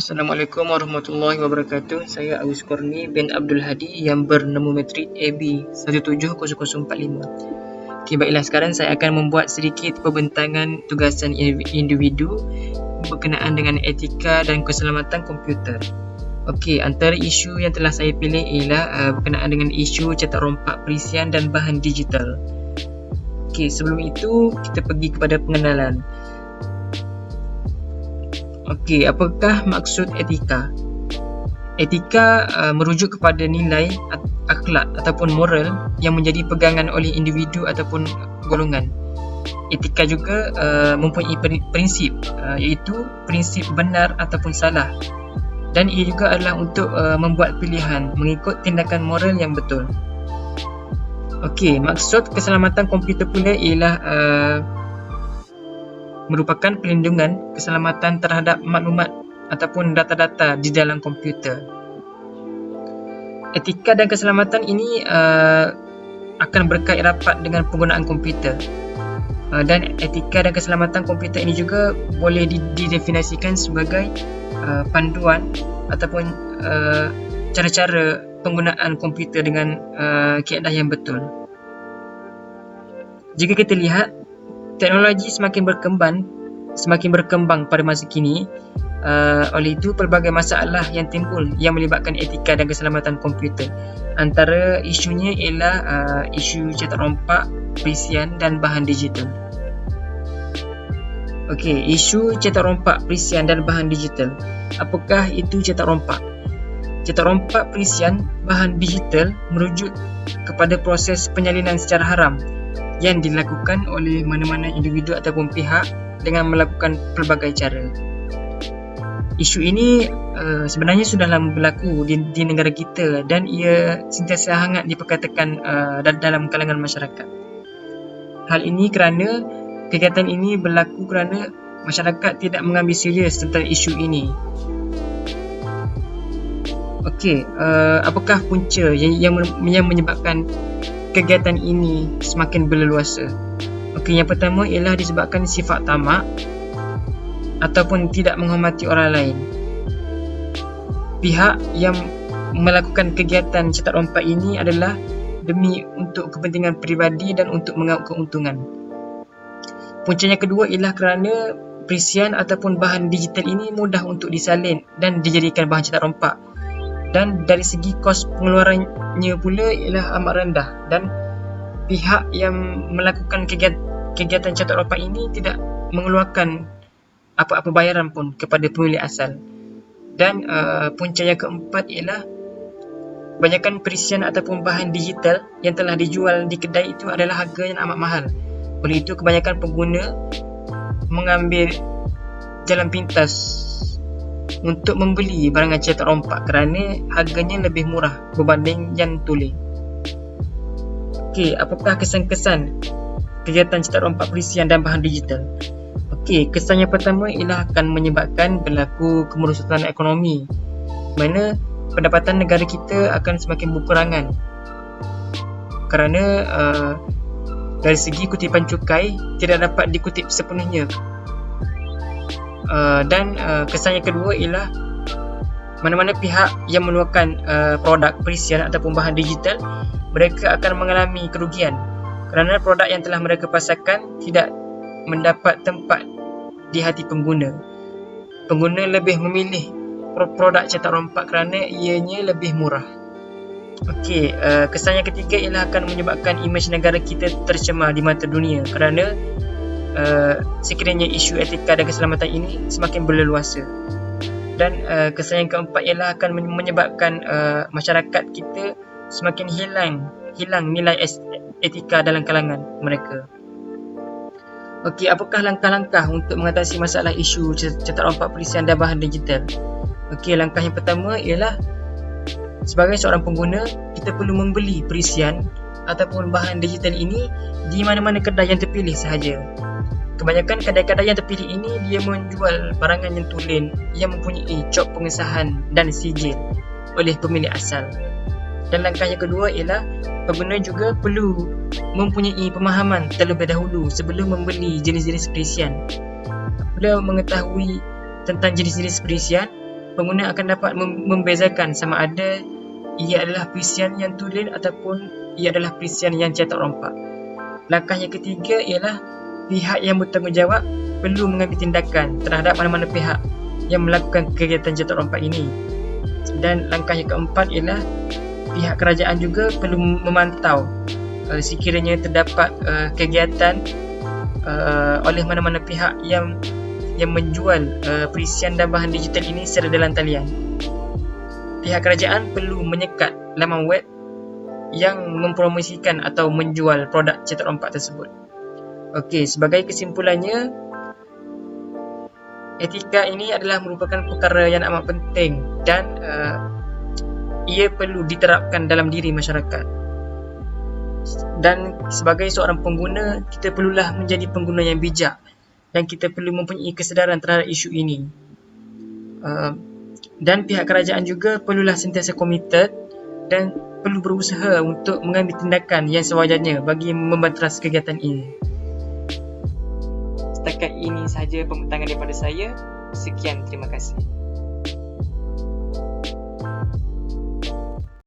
Assalamualaikum warahmatullahi wabarakatuh. Saya Awis Korni bin Abdul Hadi yang bernama metrik AB 170045. Okey, baiklah, sekarang saya akan membuat sedikit pembentangan tugasan individu berkenaan dengan etika dan keselamatan komputer. Okey, antara isu yang telah saya pilih ialah berkenaan dengan isu cetak rompak perisian dan bahan digital. Okey, sebelum itu kita pergi kepada pengenalan. Okey, apakah maksud etika? Etika merujuk kepada nilai akhlak ataupun moral yang menjadi pegangan oleh individu ataupun golongan. Etika juga mempunyai prinsip, iaitu prinsip benar ataupun salah, dan ia juga adalah untuk membuat pilihan mengikut tindakan moral yang betul. Okey, maksud keselamatan komputer pula ialah merupakan perlindungan keselamatan terhadap maklumat ataupun data-data di dalam komputer. Etika dan keselamatan ini akan berkait rapat dengan penggunaan komputer. Dan etika dan keselamatan komputer ini juga boleh didefinisikan sebagai panduan ataupun cara-cara penggunaan komputer dengan kaedah yang betul. Jika kita lihat, teknologi semakin berkembang pada masa kini. Oleh itu, pelbagai masalah yang timbul yang melibatkan etika dan keselamatan komputer. Antara isunya ialah isu cetak rompak, perisian dan bahan digital. Okey, isu cetak rompak, perisian dan bahan digital. Apakah itu cetak rompak? Cetak rompak perisian bahan digital merujuk kepada proses penyalinan secara haram yang dilakukan oleh mana-mana individu ataupun pihak dengan melakukan pelbagai cara. Isu ini sebenarnya sudah lama berlaku di negara kita dan ia sentiasa hangat diperkatakan dalam kalangan masyarakat. Hal ini kerana kegiatan ini berlaku kerana masyarakat tidak mengambil serius tentang isu ini. Okey, apakah punca yang menyebabkan kegiatan ini semakin berleluasa? Okey, yang pertama ialah disebabkan sifat tamak ataupun tidak menghormati orang lain. Pihak yang melakukan kegiatan cetak rompak ini adalah demi untuk kepentingan peribadi dan untuk mengaut keuntungan. Punca yang kedua ialah kerana perisian ataupun bahan digital ini mudah untuk disalin dan dijadikan bahan cetak rompak. Dan dari segi kos pengeluarannya pula ialah amat rendah, dan pihak yang melakukan kegiatan cetak rompak ini tidak mengeluarkan apa-apa bayaran pun kepada pemilik asal. Dan punca yang keempat ialah banyakkan perisian ataupun bahan digital yang telah dijual di kedai itu adalah harga yang amat mahal. Oleh itu, kebanyakan pengguna mengambil jalan pintas untuk membeli barangan cetak rompak kerana harganya lebih murah berbanding yang tulen. Okey, apakah kesan-kesan kegiatan cetak rompak perisian dan bahan digital? Okey, kesan yang pertama ialah akan menyebabkan berlaku kemerosotan ekonomi, mana pendapatan negara kita akan semakin berkurangan kerana dari segi kutipan cukai tidak dapat dikutip sepenuhnya. Dan kesan yang kedua ialah mana-mana pihak yang mengeluarkan produk perisian ataupun bahan digital, mereka akan mengalami kerugian kerana produk yang telah mereka pasarkan tidak mendapat tempat di hati pengguna. Pengguna lebih memilih produk cetak rompak kerana ianya lebih murah. Okey, kesan yang ketiga ialah akan menyebabkan imej negara kita tercemar di mata dunia kerana sekiranya isu etika dan keselamatan ini semakin berleluasa. Dan kesan yang keempat ialah akan menyebabkan masyarakat kita semakin hilang nilai etika dalam kalangan mereka. Okey, apakah langkah-langkah untuk mengatasi masalah isu cetak rompak perisian dan bahan digital? Okey, langkah yang pertama ialah sebagai seorang pengguna, kita perlu membeli perisian ataupun bahan digital ini di mana-mana kedai yang terpilih sahaja. Kebanyakan kedai-kedai yang terpilih ini dia menjual barangan yang tulen yang mempunyai cop pengesahan dan sijil oleh pemilik asal. Dan langkah yang kedua ialah pengguna juga perlu mempunyai pemahaman terlebih dahulu sebelum membeli jenis-jenis perisian. Apabila mengetahui tentang jenis-jenis perisian, pengguna akan dapat membezakan sama ada ia adalah perisian yang tulen ataupun ia adalah perisian yang cetak rompak. Langkah yang ketiga ialah pihak yang bertanggungjawab perlu mengambil tindakan terhadap mana-mana pihak yang melakukan kegiatan cetak rompak ini. Dan langkah yang keempat ialah pihak kerajaan juga perlu memantau sekiranya terdapat kegiatan oleh mana-mana pihak yang menjual perisian dan bahan digital ini secara dalam talian. Pihak kerajaan perlu menyekat laman web yang mempromosikan atau menjual produk cetak rompak tersebut. Okey, sebagai kesimpulannya, etika ini adalah merupakan perkara yang amat penting dan ia perlu diterapkan dalam diri masyarakat. Dan sebagai seorang pengguna, kita perlulah menjadi pengguna yang bijak dan kita perlu mempunyai kesedaran terhadap isu ini. Dan pihak kerajaan juga perlulah sentiasa komited dan perlu berusaha untuk mengambil tindakan yang sewajarnya bagi membanteras kegiatan ini. Setakat ini sahaja pembentangan daripada saya. Sekian, terima kasih.